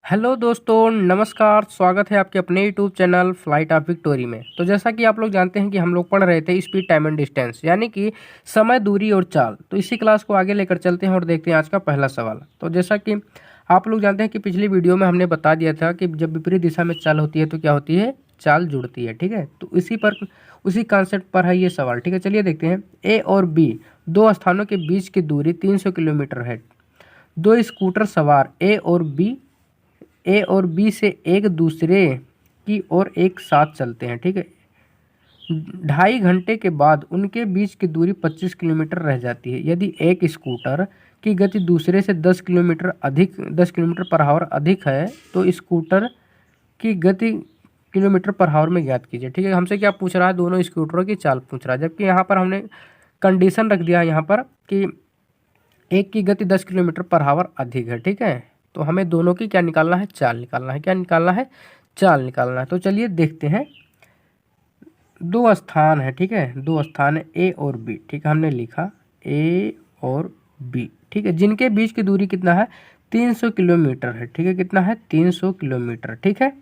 Hello दोस्तों, नमस्कार। स्वागत है आपके अपने YouTube channel flight of victory में। तो जैसा कि आप लोग जानते हैं कि हम लोग पढ़ रहे थे स्पीड, टाइम एंड डिस्टेंस, यानी कि समय, दूरी और चाल। तो इसी क्लास को आगे लेकर चलते हैं और देखते हैं आज का पहला सवाल। तो जैसा कि आप लोग जानते हैं कि पिछली वीडियो में हमने बता दिया था कि जब विपरीत दिशा में चाल होती है तो क्या होती है, चाल जुड़ती है। ठीक है, तो उसी कॉन्सेप्ट पर है ये सवाल। ठीक है, चलिए देखते हैं। ए और बी दो स्थानों के बीच की दूरी 300 किलोमीटर है। दो स्कूटर सवार ए और बी से एक दूसरे की ओर एक साथ चलते हैं। ठीक है, 2.5 घंटे के बाद उनके बीच की दूरी 25 किलोमीटर रह जाती है। यदि एक स्कूटर की गति दूसरे से 10 किलोमीटर पर आवर अधिक है तो स्कूटर की गति किलोमीटर पर आवर में ज्ञात कीजिए। ठीक है, हमसे क्या पूछ रहा है, दोनों स्कूटरों की चाल पूछ रहा है। जबकि यहाँ पर हमने कंडीशन रख दिया है यहाँ पर कि एक की गति 10 किलोमीटर पर आवर अधिक है। ठीक है, तो हमें दोनों की क्या निकालना है, चाल निकालना है। क्या निकालना है, चाल निकालना है। तो चलिए देखते हैं। दो स्थान है, ठीक है, दो स्थान है ए और बी। ठीक है, हमने लिखा ए और बी। ठीक है, जिनके बीच की दूरी कितना है, 300 किलोमीटर है। ठीक है, कितना है, 300 किलोमीटर। ठीक है,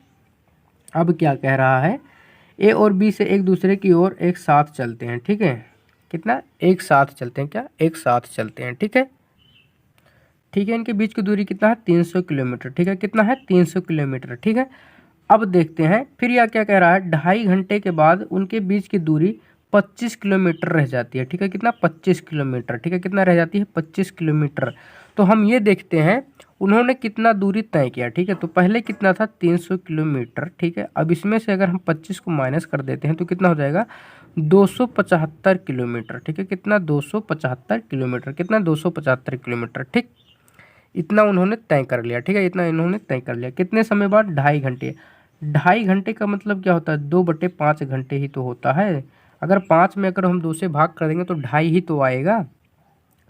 अब क्या कह रहा है, ए और बी से एक दूसरे की ओर एक साथ चलते हैं। ठीक है, कितना, एक साथ चलते हैं। क्या, एक साथ चलते हैं। ठीक है, ठीक है, इनके बीच की दूरी कितना है, 300 किलोमीटर। ठीक है, कितना है, 300 किलोमीटर। ठीक है, अब देखते हैं फिर यह क्या कह रहा है, 2.5 घंटे के बाद उनके बीच की दूरी 25 किलोमीटर रह जाती है। ठीक है, कितना, 25 किलोमीटर। ठीक है, कितना रह जाती है, 25 किलोमीटर। तो हम ये देखते हैं उन्होंने कितना दूरी तय किया। ठीक है, तो पहले कितना था, 300 किलोमीटर। ठीक है, अब इसमें से अगर हम 25 को माइनस कर देते हैं तो कितना हो जाएगा, 275 किलोमीटर। ठीक है, कितना, 275 किलोमीटर। कितना, 275 किलोमीटर। ठीक, इतना उन्होंने तय कर लिया। ठीक है, इतना इन्होंने तय कर लिया। कितने समय बाद, 2.5 घंटे। 2.5 घंटे का मतलब क्या होता है, 2/5 घंटे ही तो होता है। अगर 5 में अगर हम 2 से भाग कर देंगे तो 2.5 ही तो आएगा।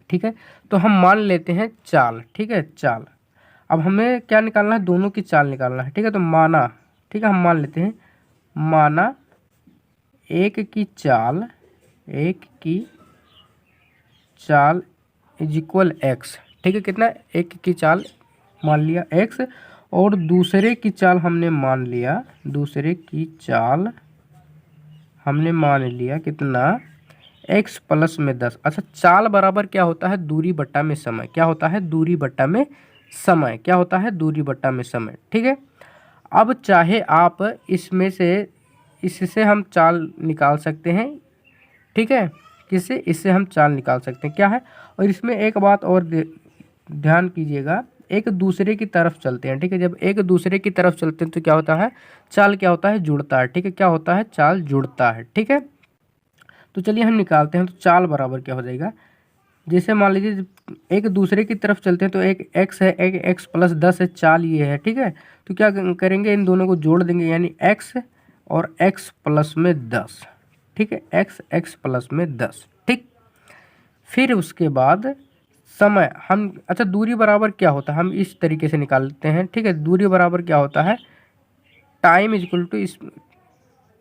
ठीक है, तो हम मान लेते हैं चाल। ठीक है, चाल। अब हमें क्या निकालना है, दोनों की चाल निकालना है। ठीक है, तो माना, ठीक है, हम मान लेते हैं, माना एक की चाल इज इक्वल एक्स। ठीक है, कितना, एक की चाल मान लिया एक्स, और दूसरे की चाल हमने मान लिया, दूसरे की चाल हमने मान लिया कितना, एक्स प्लस में 10। अच्छा, चाल बराबर क्या होता है, दूरी बट्टा में समय। क्या होता है, दूरी बट्टा में समय। क्या होता है, दूरी बट्टा में समय। ठीक है, अब चाहे आप इसमें से, इससे हम चाल निकाल सकते हैं। ठीक है, किससे, इससे हम चाल निकाल सकते हैं। क्या है, और इसमें एक बात और ध्यान कीजिएगा, एक दूसरे की तरफ चलते हैं। ठीक है, जब एक दूसरे की तरफ चलते हैं तो क्या होता है, चाल क्या होता है, जुड़ता है। ठीक है, क्या होता है, चाल जुड़ता है। ठीक है, तो चलिए हम निकालते हैं। तो चाल बराबर क्या हो जाएगा, जैसे मान लीजिए एक दूसरे की तरफ चलते हैं तो एक एक्स है, एक एक्स प्लस 10 है, चाल ये है। ठीक है, तो क्या करेंगे, इन दोनों को जोड़ देंगे, यानी एक्स और एक्स प्लस में 10। ठीक है, एक्स प्लस में 10। ठीक, फिर उसके बाद समय हम, अच्छा, दूरी बराबर क्या होता है, हम इस तरीके से निकालते हैं। ठीक है, दूरी बराबर क्या होता है, time is equal to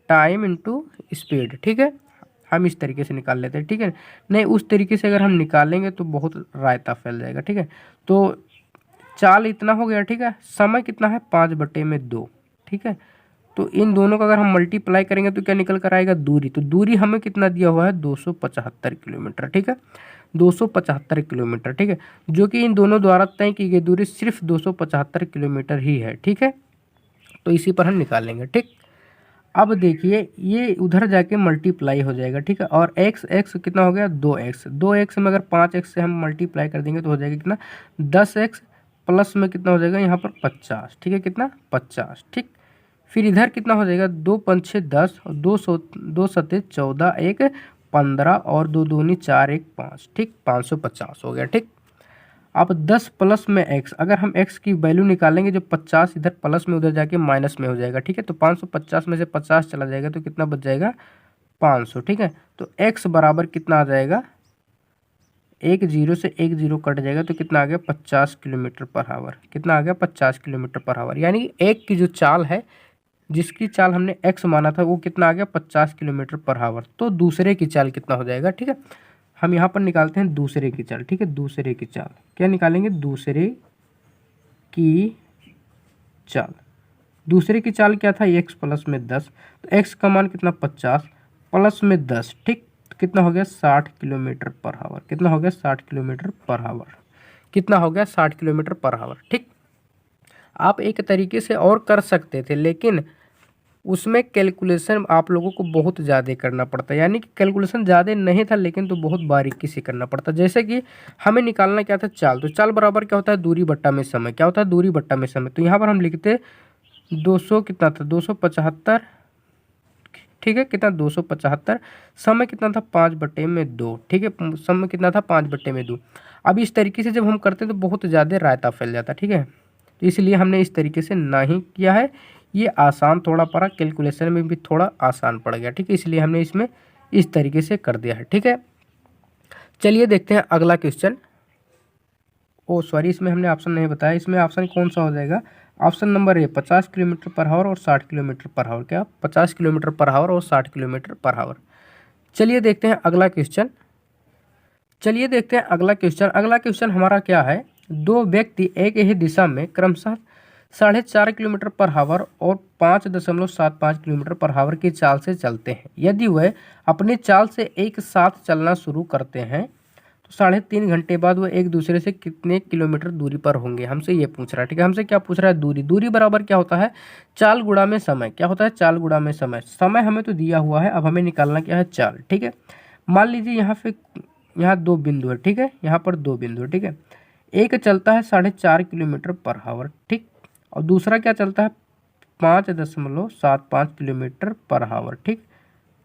time into speed. ठीक है, हम इस तरीके से निकाल लेते हैं। ठीक है, नहीं उस तरीके से अगर हम निकालेंगे तो बहुत रायता फैल जाएगा। ठीक है, तो चाल इतना हो गया। ठीक है, समय कितना है, 5/2। ठीक है, तो इन दोनों का अगर हम मल्टीप्लाई करेंगे तो क्या निकल कर आएगा, दूरी। तो दूरी हमें कितना दिया हुआ है, 275 किलोमीटर। ठीक है, 275 किलोमीटर। ठीक है, जो कि इन दोनों द्वारा तय की गई दूरी सिर्फ 275 किलोमीटर ही है। ठीक है, तो इसी पर हम निकालेंगे। ठीक, अब देखिए ये उधर जाके मल्टीप्लाई हो जाएगा। ठीक है, और एक्स एक्स कितना हो गया, 2x में अगर 5x से हम मल्टीप्लाई कर देंगे तो हो जाएगा कितना, 10x प्लस में कितना हो जाएगा यहाँ पर 50। ठीक है, कितना, 50। ठीक, फिर इधर कितना हो जाएगा, 2×5 = 10 और 2×7 = 14, 1 15 और 2×2 = 4, 1 5। ठीक, 550 हो गया। ठीक, अब 10 प्लस में x, अगर हम x की वैल्यू निकालेंगे जो 50 इधर प्लस में उधर जाके माइनस में हो जाएगा। ठीक है, तो 550 में से 50 चला जाएगा तो कितना बच जाएगा, 500। ठीक है, तो x बराबर कितना आ जाएगा, एक जीरो से एक जीरो कट जाएगा तो कितना आ गया, 50 किलोमीटर पर आवर। कितना आ गया, 50 किलोमीटर पर आवर। यानी एक की जो चाल है, जिसकी चाल हमने x माना था, वो कितना आ गया, 50 किलोमीटर पर आवर। तो दूसरे की चाल कितना हो जाएगा। ठीक है, हम यहाँ पर निकालते हैं दूसरे की चाल। ठीक है, दूसरे की चाल क्या निकालेंगे, दूसरे की चाल। दूसरे की चाल क्या था, x प्लस में 10, तो x का मान कितना 50 प्लस में 10, ठीक, तो कितना हो गया 60 किलोमीटर पर आवर। कितना हो गया 60 किलोमीटर पर आवर। कितना हो गया 60 किलोमीटर पर आवर। ठीक, आप एक तरीके से और कर सकते थे, लेकिन उसमें कैलकुलेशन आप लोगों को बहुत ज़्यादा करना पड़ता है, यानी कि कैलकुलेशन ज़्यादा नहीं था लेकिन तो बहुत बारीकी से करना पड़ता। जैसे कि हमें निकालना क्या था, चाल, तो चाल बराबर क्या होता है, दूरी बट्टा में समय। क्या होता है, दूरी बट्टा में समय। तो यहाँ पर हम लिखते 200 कितना था 275, ठीक है, कितना 275। समय कितना था 5/2, ठीक है, समय कितना था 5/2। अब इस तरीके से जब हम करते तो बहुत ज़्यादा रायता फैल जाता, ठीक है, तो इसलिए हमने इस तरीके से नहीं किया है। ये आसान थोड़ा पड़ा, कैलकुलेशन में भी थोड़ा आसान पड़ गया, ठीक है, इसलिए हमने इसमें इस तरीके से कर दिया है। ठीक है, चलिए देखते हैं अगला क्वेश्चन। ओ सॉरी, इसमें हमने ऑप्शन नहीं बताया। इसमें ऑप्शन कौन सा हो जाएगा, option number A 50 kilometre per hour और 60 किलोमीटर पर आवर। क्या 50 किलोमीटर पर आवर और 60 किलोमीटर पर आवर। चलिए देखते हैं अगला क्वेश्चन। चलिए देखते हैं अगला क्वेश्चन। अगला क्वेश्चन हमारा क्या है, दो व्यक्ति एक ही दिशा में क्रमशः 4.5 किलोमीटर पर आवर और 5.75 किलोमीटर पर आवर की चाल से चलते हैं। यदि वह अपनी चाल से एक साथ चलना शुरू करते हैं तो 3.5 घंटे बाद वह एक दूसरे से कितने किलोमीटर दूरी पर होंगे, हमसे ये पूछ रहा है। ठीक है, हमसे क्या पूछ रहा है, दूरी। दूरी बराबर क्या होता है, चाल गुणा में समय। क्या होता है, चाल गुणा में समय। समय हमें तो दिया हुआ है, अब हमें निकालना क्या है, चाल। ठीक है, मान लीजिए यहाँ 2 बिंदु है, ठीक है, यहाँ पर 2 बिंदु है, ठीक है। एक चलता है 4.5 किलोमीटर पर आवर, ठीक, और दूसरा क्या चलता है 5.75 किलोमीटर पर आवर, ठीक,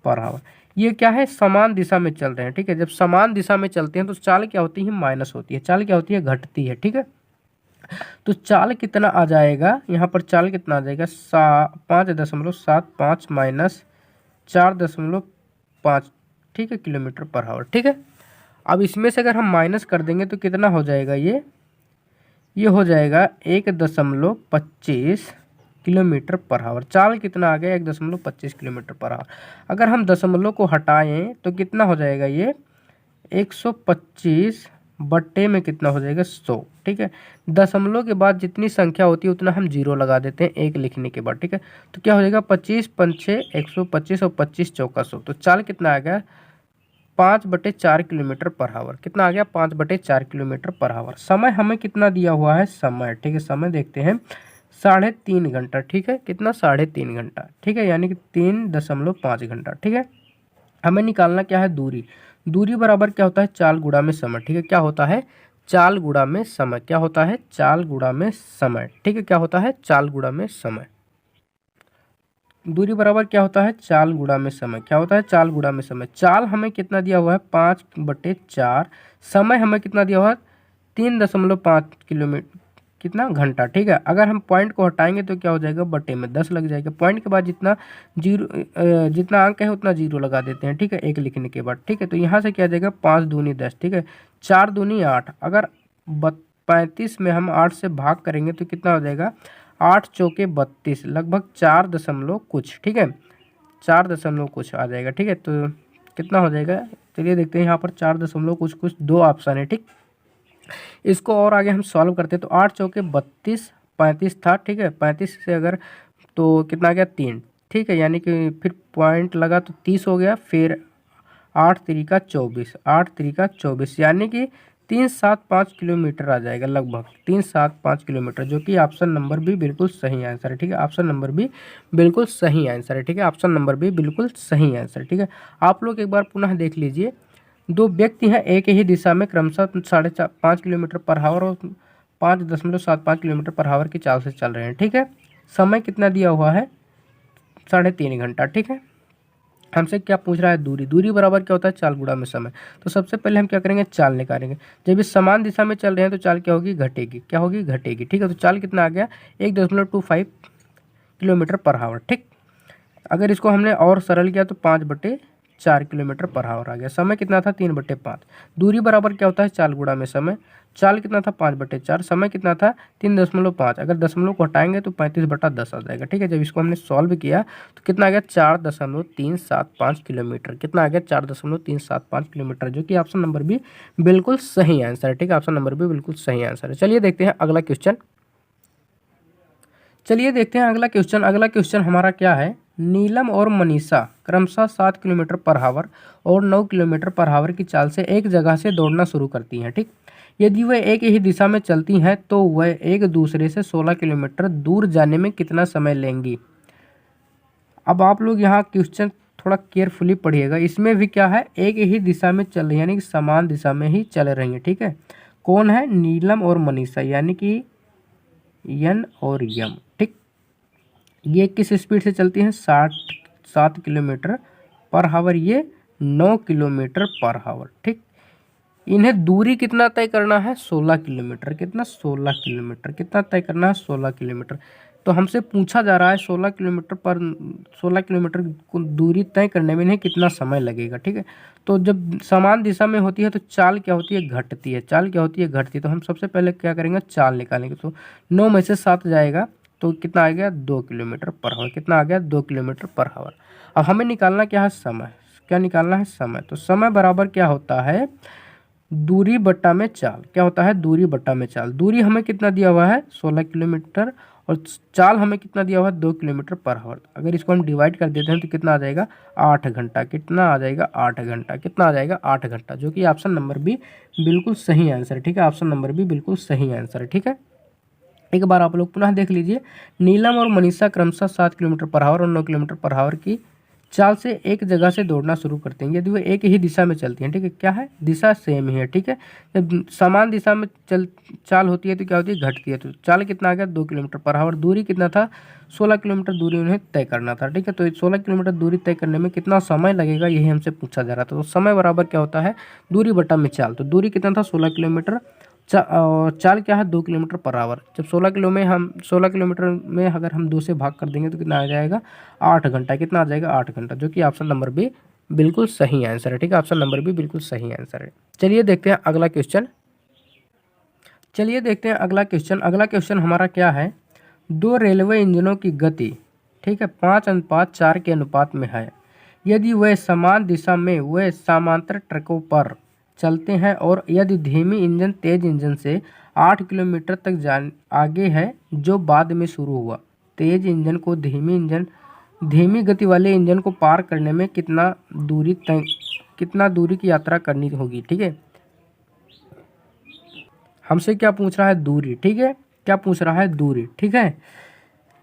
पर आवर। ये क्या है, समान दिशा में चल रहे हैं। ठीक है, जब समान दिशा में चलते हैं तो चाल क्या होती है, माइनस होती है। चाल क्या होती है, घटती है। ठीक है, तो चाल कितना आ जाएगा, यहाँ पर चाल कितना आ जाएगा 5.75 माइनस 4.5, ठीक है, किलोमीटर पर आवर। ठीक है, अब इसमें से अगर हम माइनस कर देंगे तो कितना हो जाएगा, ये हो जाएगा 1.25 किलोमीटर पर आवर। चाल कितना आ गया, 1.25 किलोमीटर पर आवर। अगर हम दशमलव को हटाएं तो कितना हो जाएगा, ये 125 बट्टे में कितना हो जाएगा 100। ठीक है, दशमलव के बाद जितनी संख्या होती है उतना हम जीरो लगा देते हैं एक लिखने के बाद। ठीक है, तो क्या हो जाएगा 25 पंचे 125 और 25 चौका 100। तो चाल कितना आ गया 5/4 किलोमीटर पर आवर। कितना आ गया 5/4 किलोमीटर पर आवर। समय हमें कितना दिया हुआ है, समय, ठीक है, समय देखते हैं 3.5 घंटा। ठीक है, कितना 3.5 घंटा। ठीक है, यानी कि 3.5 घंटा। ठीक है, हमें निकालना क्या है, दूरी। दूरी बराबर क्या होता है, चाल गुणा में समय। ठीक है, क्या होता है, चाल गुणा में समय। क्या होता है, चाल गुणा में समय। ठीक है, क्या होता है, चाल गुणा में समय। दूरी बराबर क्या होता है, चाल गुणा में समय। क्या होता है, चाल गुणा में समय। चाल हमें कितना दिया हुआ है 5/4, समय हमें कितना दिया हुआ है 3.5 किलोमीटर, कितना घंटा। ठीक है, अगर हम पॉइंट को हटाएंगे तो क्या हो जाएगा, बटे में 10 लग जाएगा। पॉइंट के बाद जितना अंक है उतना जीरो लगा देते हैं। ठीक है, एक लिखने के बाद। ठीक है, तो यहाँ से क्या आ जाएगा 5 दूनी 10, ठीक है, 4 दूनी 8। अगर 35 में हम 8 से भाग करेंगे तो कितना हो जाएगा, 8 चौके 32, लगभग 4 दशमलव कुछ। ठीक है, 4 दशमलव कुछ आ जाएगा। ठीक है, तो कितना हो जाएगा, चलिए देखते हैं। यहाँ पर 4 दशमलव कुछ कुछ 2 ऑप्शन है। ठीक, इसको और आगे हम सॉल्व करते हैं तो 8 चौके 32, 35 था। ठीक है, 35 से अगर तो कितना आ गया 3। ठीक है, यानी कि फिर पॉइंट लगा तो 30 हो गया। फिर 8 3 24, 8 3 24, यानी कि 375 किलोमीटर आ जाएगा, लगभग 375 किलोमीटर, जो कि ऑप्शन नंबर बी बिल्कुल सही आंसर है। ठीक है, ऑप्शन नंबर बी बिल्कुल सही आंसर है। ठीक है, ऑप्शन नंबर बी बिल्कुल सही आंसर। ठीक है, आप लोग एक बार पुनः देख लीजिए। दो व्यक्ति हैं एक ही दिशा में क्रमशः 5.5 किलोमीटर पर आवर और 5.75 किलोमीटर पर आवर की चाल से चल रहे हैं। ठीक है, समय कितना दिया हुआ है 3.5 घंटा। ठीक है, हमसे क्या पूछ रहा है, दूरी। दूरी बराबर क्या होता है, चाल गुणा में समय। तो सबसे पहले हम क्या करेंगे, चाल निकालेंगे। जब इस समान दिशा में चल रहे हैं तो चाल क्या होगी, घटेगी। क्या होगी, घटेगी। ठीक है, तो चाल कितना आ गया 1.25 किलोमीटर पर आवर। ठीक, अगर इसको हमने और सरल किया तो 5/4 किलोमीटर पर आवर आ गया। समय कितना था 3/5। दूरी बराबर क्या होता है, चाल गुणा में समय। चाल कितना था 5/4, समय कितना था 3.5। अगर दशमलव को हटाएंगे तो 35/10 आ जाएगा। ठीक है, जब इसको हमने सॉल्व किया तो कितना आ गया 4.375 किलोमीटर। कितना आ गया 4.375 किलोमीटर, जो कि ऑप्शन नंबर बी बिल्कुल सही आंसर है। ठीक है, ऑप्शन नंबर बी बिल्कुल सही आंसर है। चलिए देखते हैं अगला क्वेश्चन। चलिए देखते हैं अगला क्वेश्चन। अगला क्वेश्चन हमारा क्या है, नीलम और मनीषा क्रमशः 7 किलोमीटर पर आवर और 9 किलोमीटर पर आवर की चाल से एक जगह से दौड़ना शुरू करती हैं। ठीक, यदि वह एक ही दिशा में चलती हैं तो वह एक दूसरे से 16 किलोमीटर दूर जाने में कितना समय लेंगी। अब आप लोग यहाँ क्वेश्चन थोड़ा केयरफुली पढ़िएगा। इसमें भी क्या है, एक ही दिशा में चल रही है, यानी कि समान दिशा में ही चल रही है। ठीक है, कौन है, नीलम और मनीषा, यानी कि यन और यम। ठीक, ये किस स्पीड से चलती हैं, 7 किलोमीटर पर आवर, ये 9 किलोमीटर पर आवर। ठीक, इन्हें दूरी कितना तय करना है, 16 किलोमीटर। कितना, 16 किलोमीटर। कितना तय करना है, 16 किलोमीटर। तो हमसे पूछा जा रहा है 16 किलोमीटर को दूरी तय करने में इन्हें कितना समय लगेगा। ठीक है, तो जब समान दिशा में होती है तो चाल क्या होती है, घटती है। चाल क्या होती है, घटती है। तो हम सबसे पहले क्या करेंगे, चाल निकालेंगे। तो 9 में से 7 जाएगा तो कितना आ गया, 2 किलोमीटर पर आवर। कितना आ गया, 2 किलोमीटर पर आवर। अब हमें निकालना क्या है, समय। क्या निकालना है, समय। तो समय बराबर क्या होता है, दूरी बट्टा में चाल। क्या होता है, दूरी बट्टा में चाल। दूरी हमें कितना दिया हुआ है, 16 किलोमीटर, और चाल हमें कितना दिया हुआ है, 2 किलोमीटर पर आवर। अगर इसको हम डिवाइड कर देते हैं तो कितना आ जाएगा, 8 घंटा। कितना आ जाएगा, 8 घंटा। कितना आ जाएगा, 8 घंटा, जो कि ऑप्शन नंबर बी बिल्कुल सही आंसर है। ठीक है, ऑप्शन नंबर बी बिल्कुल सही आंसर है। ठीक है, एक बार आप लोग पुनः देख लीजिए। नीलम और मनीषा क्रमशः 7 किलोमीटर पर आवर और 9 किलोमीटर पर आवर की चाल से एक जगह से दौड़ना शुरू करते हैं। यदि वो एक ही दिशा में चलती हैं। ठीक है, क्या है, दिशा सेम ही है। ठीक है, जब समान दिशा में चाल होती है तो क्या होती है, घटती है। तो चाल कितना आ गया, 2 किलोमीटर पर आवर। दूरी कितना था, 16 किलोमीटर दूरी उन्हें तय करना था। ठीक है, तो 16 किलोमीटर दूरी तय करने में कितना समय लगेगा, यही हमसे पूछा जा रहा था। तो समय बराबर क्या होता है, दूरी बटा में चाल। तो दूरी कितना था, 16 किलोमीटर, चाल क्या है, 2 किलोमीटर पर आवर। जब 16 किलोमीटर में अगर हम 2 से भाग कर देंगे तो कितना आ जाएगा, 8 घंटा। कितना आ जाएगा, 8 घंटा, जो कि ऑप्शन नंबर बी बिल्कुल सही आंसर है। ठीक है, ऑप्शन नंबर बी बिल्कुल सही आंसर है। चलिए देखते हैं अगला क्वेश्चन। अगला क्वेश्चन हमारा क्या है, 2 रेलवे इंजनों की गति, ठीक है, 5:4 के अनुपात में है। यदि वह समान दिशा में वे समांतर ट्रकों पर चलते हैं और यदि धीमी इंजन तेज इंजन से 8 किलोमीटर तक आगे है जो बाद में शुरू हुआ। तेज इंजन को धीमी गति वाले इंजन को पार करने में कितना दूरी की यात्रा करनी होगी। ठीक है, हमसे क्या पूछ रहा है, दूरी। ठीक है, क्या पूछ रहा है, दूरी। ठीक है,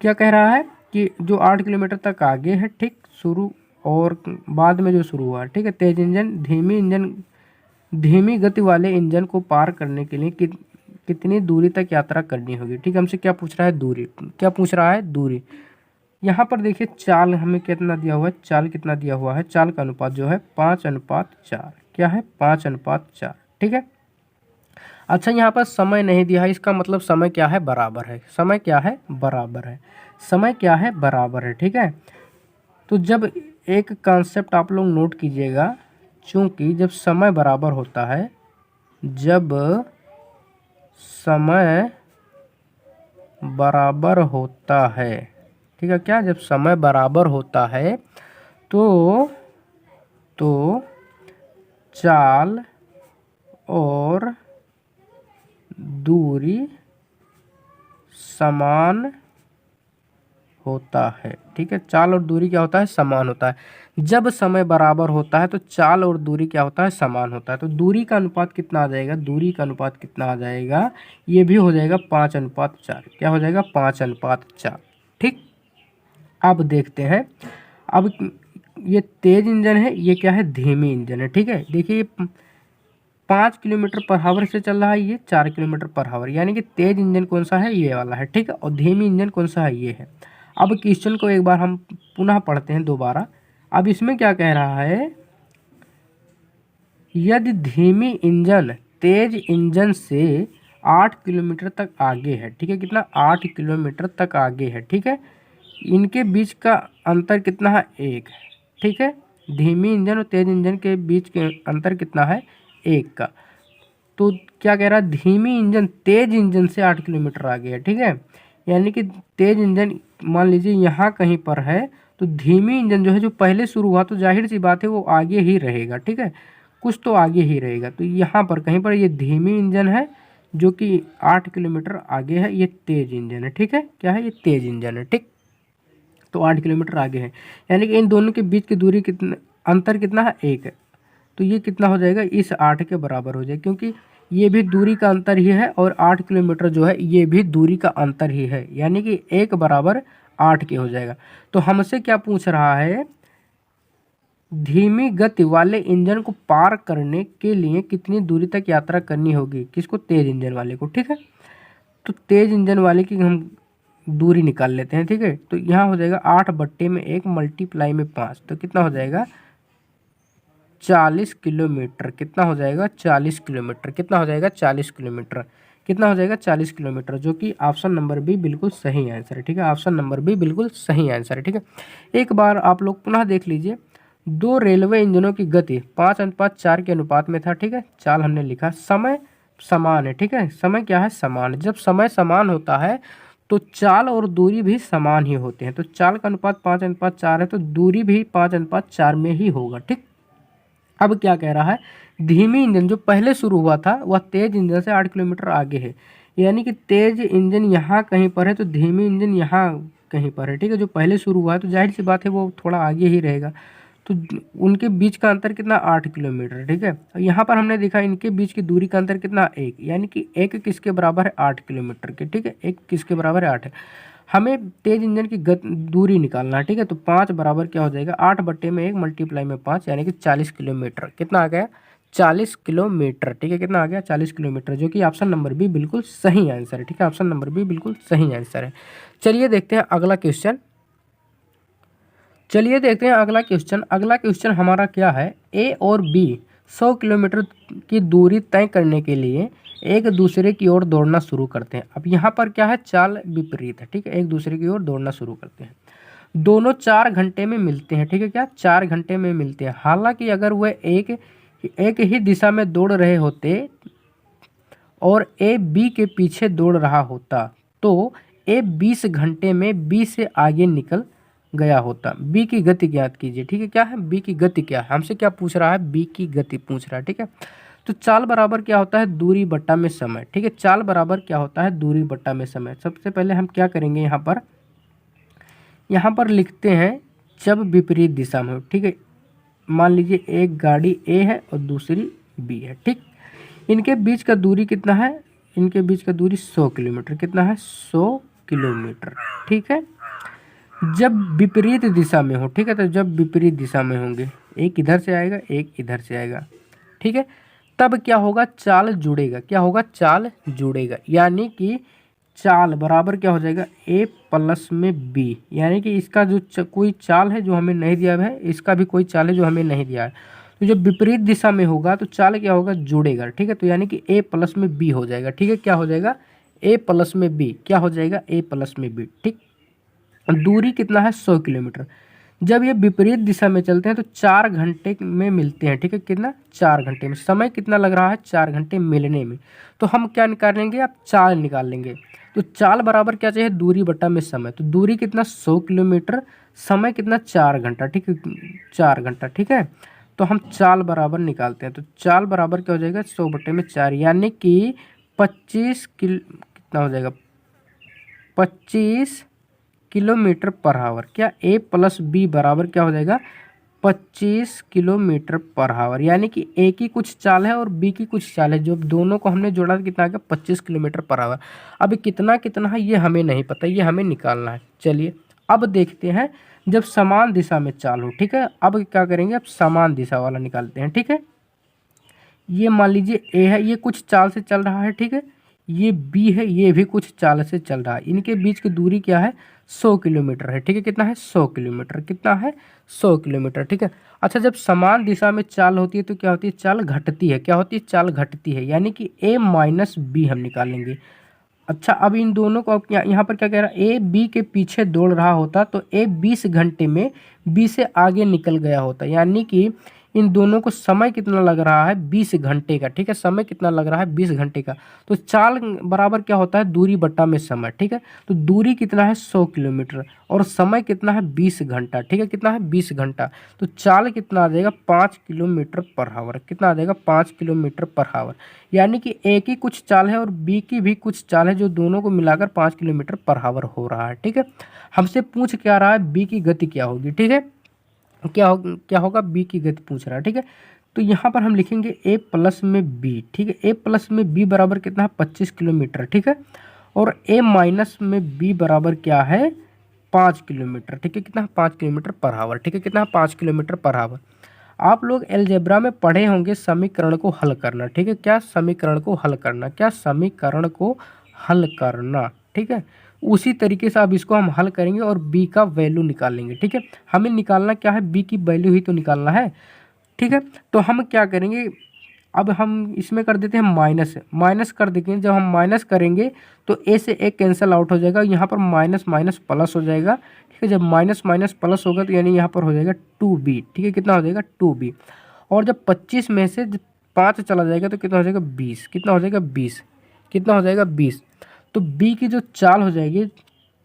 क्या कह रहा है कि जो 8 किलोमीटर तक आगे है, ठीक, शुरू और बाद में जो शुरू हुआ। ठीक है, तेज इंजन धीमी गति वाले इंजन को पार करने के लिए कितनी दूरी तक यात्रा करनी होगी। ठीक है, हमसे क्या पूछ रहा है, दूरी। क्या पूछ रहा है, दूरी। यहाँ पर देखिए चाल हमें कितना दिया हुआ है, चाल कितना दिया हुआ है, चाल का अनुपात जो है 5:4। क्या है, 5:4। ठीक है, अच्छा यहाँ पर समय नहीं दिया है, इसका मतलब समय क्या है, बराबर है। समय क्या है, बराबर है। समय क्या है, बराबर है। ठीक है, तो जब एक कॉन्सेप्ट आप लोग नोट कीजिएगा, चूँकि जब समय बराबर होता है, जब समय बराबर होता है, ठीक है, क्या, जब समय बराबर होता है तो चाल और दूरी समान होता है। ठीक है, चाल और दूरी क्या होता है, समान होता है। जब समय बराबर होता है तो चाल और दूरी क्या होता है, समान होता है। तो दूरी का अनुपात कितना आ जाएगा, दूरी का अनुपात कितना आ जाएगा, ये भी हो जाएगा 5:4। क्या हो जाएगा, 5:4। ठीक, अब देखते हैं। अब ये तेज इंजन है, ये क्या है, धीमी इंजन है। ठीक है, देखिए 5 किलोमीटर पर आवर से चल रहा है, ये 4 किलोमीटर पर आवर, यानी कि तेज इंजन कौन सा है, ये वाला है। ठीक है, और धीमी इंजन कौन सा है, ये है। अब क्वेश्चन को एक बार हम पुनः पढ़ते हैं दोबारा। अब इसमें क्या कह रहा है, यदि धीमी इंजन तेज इंजन से 8 किलोमीटर तक आगे है। ठीक है, कितना, 8 किलोमीटर तक आगे है। ठीक है, इनके बीच का अंतर कितना है, 1। ठीक है, धीमी इंजन और तेज इंजन के बीच के अंतर कितना है, 1 का। तो क्या कह रहा है, धीमी इंजन तेज इंजन से 8 किलोमीटर आगे है। ठीक है, यानी कि तेज इंजन मान लीजिए यहाँ कहीं पर है, तो धीमी इंजन जो है, जो पहले शुरू हुआ, तो जाहिर सी बात है वो आगे ही रहेगा। ठीक है, कुछ तो आगे ही रहेगा। तो यहाँ पर कहीं पर ये धीमी इंजन है जो कि 8 किलोमीटर आगे है, ये तेज इंजन है। ठीक है, क्या है, ये तेज इंजन है। ठीक, तो 8 किलोमीटर आगे है, यानी कि इन दोनों के बीच की दूरी कितना, अंतर कितना है, 1 है। तो ये कितना हो जाएगा, इस 8 के बराबर हो जाएगा, क्योंकि ये भी दूरी का अंतर ही है और 8 किलोमीटर जो है ये भी दूरी का अंतर ही है, यानी कि 1 बराबर 8 के हो जाएगा। तो हमसे क्या पूछ रहा है, धीमी गति वाले इंजन को पार करने के लिए कितनी दूरी तक यात्रा करनी होगी, किसको, तेज इंजन वाले को। ठीक है, तो तेज इंजन वाले की हम दूरी निकाल लेते हैं। ठीक है, तो यहाँ हो जाएगा 8/1 मल्टीप्लाई में 5, तो कितना हो जाएगा, 40 किलोमीटर। कितना हो जाएगा, 40 किलोमीटर। कितना हो जाएगा, 40 किलोमीटर। कितना हो जाएगा, 40 किलोमीटर, जो कि ऑप्शन नंबर बी बिल्कुल सही आंसर है। ठीक है, ऑप्शन नंबर बी बिल्कुल सही आंसर है। ठीक है, एक बार आप लोग पुनः देख लीजिए, दो रेलवे इंजनों की गति 5:4 के अनुपात में था। ठीक है, चाल हमने लिखा, समय समान है। ठीक है, समय क्या है, समान है। जब समय समान होता है तो चाल और दूरी भी समान ही होते हैं। तो चाल का अनुपात 5:4 है, तो दूरी भी 5:4 में ही होगा। ठीक, अब क्या कह रहा है, धीमी इंजन जो पहले शुरू हुआ था वह तेज इंजन से 8 किलोमीटर आगे है, यानी कि तेज इंजन यहाँ कहीं पर है तो धीमी इंजन यहाँ कहीं पर है। ठीक है, जो पहले शुरू हुआ है तो जाहिर सी बात है वो थोड़ा आगे ही रहेगा, तो उनके बीच का अंतर कितना, 8 किलोमीटर। ठीक है, यहाँ पर हमने देखा इनके बीच की दूरी का अंतर कितना, 1, यानी कि 1 किसके बराबर है, 8 किलोमीटर के। ठीक है, 1 किसके बराबर है, 8 है। हमें तेज इंजन की दूरी निकालना है। ठीक है, तो 5 बराबर क्या हो जाएगा, 8/1 मल्टीप्लाई में 5, यानी कि 40 किलोमीटर। कितना आ गया, 40 किलोमीटर। ठीक है, कितना आ गया, 40 किलोमीटर, जो कि ऑप्शन नंबर बी बिल्कुल सही आंसर है। ठीक है, ऑप्शन नंबर बी बिल्कुल सही आंसर है। चलिए देखते हैं अगला क्वेश्चन। चलिए देखते हैं अगला क्वेश्चन। अगला क्वेश्चन हमारा क्या है, ए और बी 100 किलोमीटर की दूरी तय करने के लिए एक दूसरे की ओर दौड़ना शुरू करते हैं। अब यहाँ पर क्या है, चाल विपरीत है। ठीक है, एक दूसरे की ओर दौड़ना शुरू करते हैं, दोनों 4 घंटे में मिलते हैं। ठीक है, क्या 4 घंटे में मिलते हैं। हालांकि अगर वह एक ही दिशा में दौड़ रहे होते और ए बी के पीछे दौड़ रहा होता तो ए 20 घंटे में बी से आगे निकल गया होता। बी की गति ज्ञात कीजिए। ठीक है, क्या है, बी की गति क्या है, हमसे क्या पूछ रहा है, बी की गति पूछ रहा है। ठीक है, तो चाल बराबर क्या होता है, दूरी बट्टा में समय। ठीक है, चाल बराबर क्या होता है, दूरी बट्टा में समय। सबसे पहले हम क्या करेंगे, यहाँ पर लिखते हैं जब विपरीत दिशा में हो। ठीक है, मान लीजिए एक गाड़ी ए है और दूसरी बी है। ठीक, इनके बीच का दूरी कितना है, इनके बीच का दूरी 100 किलोमीटर। कितना है, 100 किलोमीटर। ठीक है, जब विपरीत दिशा में हो। ठीक है, तो जब विपरीत दिशा में होंगे, एक इधर से आएगा एक इधर से आएगा। ठीक है, तब क्या होगा, चाल जुड़ेगा। क्या होगा, चाल जुड़ेगा, यानी कि चाल बराबर क्या हो जाएगा, ए प्लस में बी, यानी कि इसका जो कोई चाल है जो हमें नहीं दिया है, इसका भी कोई चाल है जो हमें नहीं दिया है। तो जब विपरीत दिशा में होगा तो चाल क्या होगा, जुड़ेगा। ठीक है, तो यानी कि ए प्लस में बी हो जाएगा। ठीक है, क्या हो जाएगा, ए प्लस में बी, क्या हो जाएगा, ए प्लस में बी। ठीक, दूरी कितना है, 100 किलोमीटर। जब ये विपरीत दिशा में चलते हैं तो 4 घंटे में मिलते हैं। ठीक है, कितना, 4 घंटे में। समय कितना लग रहा है, 4 घंटे मिलने में। तो हम क्या निकालेंगे, आप चाल निकाल लेंगे। तो चाल बराबर क्या चाहिए, दूरी बटा में समय। तो दूरी कितना, 100 किलोमीटर, समय कितना, 4 घंटा। ठीक है, 4 घंटा। ठीक है, तो हम चाल बराबर निकालते हैं। तो चाल बराबर क्या हो जाएगा, 100/4, यानी कि 25 कितना हो जाएगा, 25 किलोमीटर पर आवर। क्या, ए प्लस बी बराबर क्या हो जाएगा, 25 किलोमीटर पर आवर, यानी कि ए की कुछ चाल है और बी की कुछ चाल है, जो दोनों को हमने जोड़ा तो कितना आ गया, 25 किलोमीटर पर आवर। अब कितना कितना है ये हमें नहीं पता, ये हमें निकालना है। चलिए अब देखते हैं, जब समान दिशा में चाल हो। ठीक है, अब क्या करेंगे, अब समान दिशा वाला निकालते हैं। ठीक है, ये मान लीजिए ए है, ये कुछ चाल से चल रहा है। ठीक है, ये बी है, ये भी कुछ चाल से चल रहा है। इनके बीच की दूरी क्या है, 100 किलोमीटर है। ठीक है, कितना है, 100 किलोमीटर। कितना है, 100 किलोमीटर। ठीक है, अच्छा, जब समान दिशा में चाल होती है तो क्या होती है, चाल घटती है। क्या होती है, चाल घटती है, यानी कि ए माइनस बी हम निकालेंगे। अच्छा, अब इन दोनों को यहाँ पर क्या कह रहा है, ए बी के पीछे दौड़ रहा होता तो ए 20 घंटे में बी से आगे निकल गया होता, यानी कि इन दोनों को समय कितना लग रहा है 20 घंटे का, ठीक है, समय कितना लग रहा है 20 घंटे का। तो चाल बराबर क्या होता है दूरी बट्टा में समय, ठीक है। तो दूरी कितना है 100 किलोमीटर और समय कितना है 20 घंटा, ठीक है, कितना है 20 घंटा। तो चाल कितना आ जाएगा 5 किलोमीटर पर आवर, कितना आ जाएगा 5 किलोमीटर पर आवर। यानी कि ए की कुछ चाल है और बी की भी कुछ चाल है, जो दोनों को मिलाकर 5 किलोमीटर पर आवर हो रहा है, ठीक है। हमसे पूछ क्या रहा है बी की गति क्या होगी, ठीक है, क्या होगा बी की गति पूछ रहा है, ठीक है। तो यहाँ पर हम लिखेंगे ए प्लस में बी, ठीक है, ए प्लस में बी बराबर कितना है 25 किलोमीटर, ठीक है। और ए माइनस में बी बराबर क्या है 5 किलोमीटर, ठीक है, कितना 5 किलोमीटर पर आवर, ठीक है, कितना 5 किलोमीटर पर आवर। आप लोग अलजेब्रा में पढ़े होंगे समीकरण को हल करना, ठीक है, क्या समीकरण को हल करना, क्या समीकरण को हल करना, ठीक है। उसी तरीके से अब इसको हम हल करेंगे और बी का वैल्यू निकालेंगे, ठीक है। हमें निकालना क्या है बी की वैल्यू ही तो निकालना है, ठीक है। तो हम क्या करेंगे अब हम इसमें कर देते हैं माइनस, माइनस कर देंगे। जब हम माइनस करेंगे तो ए से ए कैंसिल आउट हो जाएगा, यहाँ पर माइनस माइनस प्लस हो जाएगा, ठीक है। जब माइनस माइनस प्लस होगा तो यानी यहाँ पर हो जाएगा 2b, ठीक है, कितना हो जाएगा 2b। और जब 25 में से 5 चला जाएगा तो कितना हो जाएगा 20, कितना हो जाएगा 20, कितना हो जाएगा 20। तो बी की जो चाल हो जाएगी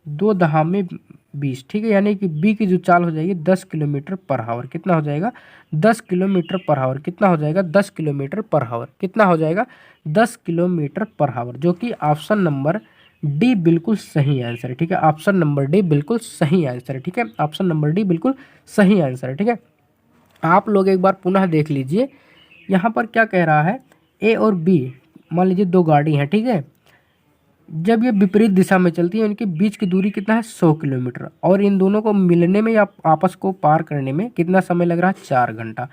2 दहा में 20, ठीक है, यानी कि बी की जो चाल हो जाएगी 10 किलोमीटर पर आवर, कितना हो जाएगा 10 किलोमीटर पर आवर, कितना हो जाएगा 10 किलोमीटर पर आवर, कितना हो जाएगा 10 किलोमीटर पर आवर, जो कि ऑप्शन नंबर डी बिल्कुल सही आंसर है, ठीक है। ऑप्शन नंबर डी बिल्कुल सही आंसर है, ठीक है, ऑप्शन नंबर डी बिल्कुल सही आंसर है, ठीक है। आप लोग एक बार पुनः देख लीजिए यहाँ पर क्या कह रहा है ए और बी, मान लीजिए दो गाड़ी हैं, ठीक है। जब ये विपरीत दिशा में चलती है इनके बीच की दूरी कितना है 100 किलोमीटर और इन दोनों को मिलने में या आपस को पार करने में कितना समय लग रहा है 4 घंटा।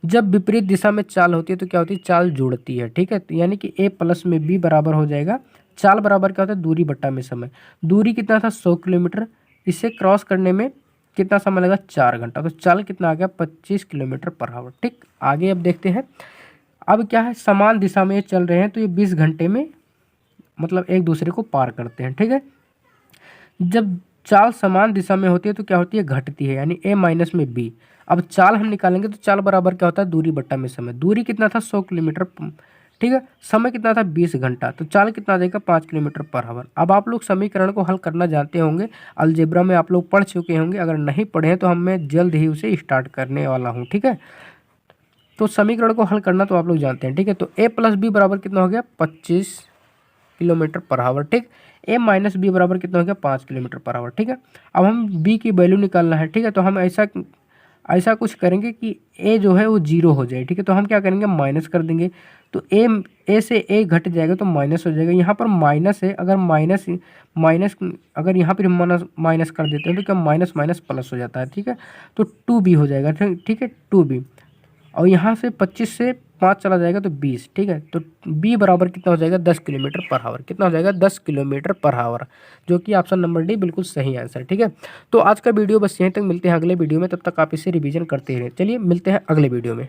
जब विपरीत दिशा में चाल होती है तो क्या होती है चाल जुड़ती है, ठीक है। तो यानी कि ए प्लस में बी बराबर हो जाएगा, चाल बराबर क्या होता है दूरी बट्टा में समय। दूरी कितना था 100 किलोमीटर, इसे क्रॉस करने में कितना समय लगा 4 घंटा। तो चाल कितना आ गया 25 किलोमीटर पर आवर, ठीक। आगे अब देखते हैं, अब क्या है समान दिशा में चल रहे हैं तो ये 20 घंटे में मतलब एक दूसरे को पार करते हैं, ठीक है। जब चाल समान दिशा में होती है तो क्या होती है घटती है, यानी ए माइनस में बी। अब चाल हम निकालेंगे तो चाल बराबर क्या होता है दूरी बट्टा में समय। दूरी कितना था 100 किलोमीटर, ठीक है, समय कितना था 20 घंटा, तो चाल कितना देगा 5 किलोमीटर पर आवर। अब आप लोग समीकरण को हल करना जानते होंगे, अलजेब्रा में आप लोग पढ़ चुके होंगे, अगर नहीं पढ़े हैं तो मैं जल्द ही उसे स्टार्ट करने वाला हूँ, ठीक है। तो समीकरण को हल करना तो आप लोग जानते हैं, ठीक है। तो ए प्लस बी बराबर कितना हो गया 25 किलोमीटर पर आवर, ठीक। ए माइनस बी बराबर कितना हो गया 5 किलोमीटर पर आवर, ठीक है। अब हम बी की वैल्यू निकालना है, ठीक है। तो हम ऐसा कुछ करेंगे कि ए जो है वो 0 हो जाए, ठीक है। तो हम क्या करेंगे माइनस कर देंगे, तो ए से ए घट जाएगा तो माइनस हो जाएगा। यहाँ पर माइनस है, अगर माइनस अगर यहाँ पर हम माइनस कर देते हैं तो क्या माइनस माइनस प्लस हो जाता है, ठीक है। तो 2b हो जाएगा, ठीक है 2b। और यहाँ से 25 से 5 चला जाएगा तो 20, ठीक है। तो बी बराबर कितना हो जाएगा 10 किलोमीटर पर आवर, कितना हो जाएगा 10 किलोमीटर पर आवर, जो कि ऑप्शन नंबर डी बिल्कुल सही आंसर, ठीक है। तो आज का वीडियो बस यहीं तक, मिलते हैं अगले वीडियो में, तब तक आप इसे रिवीजन करते रहें। चलिए मिलते हैं अगले वीडियो में।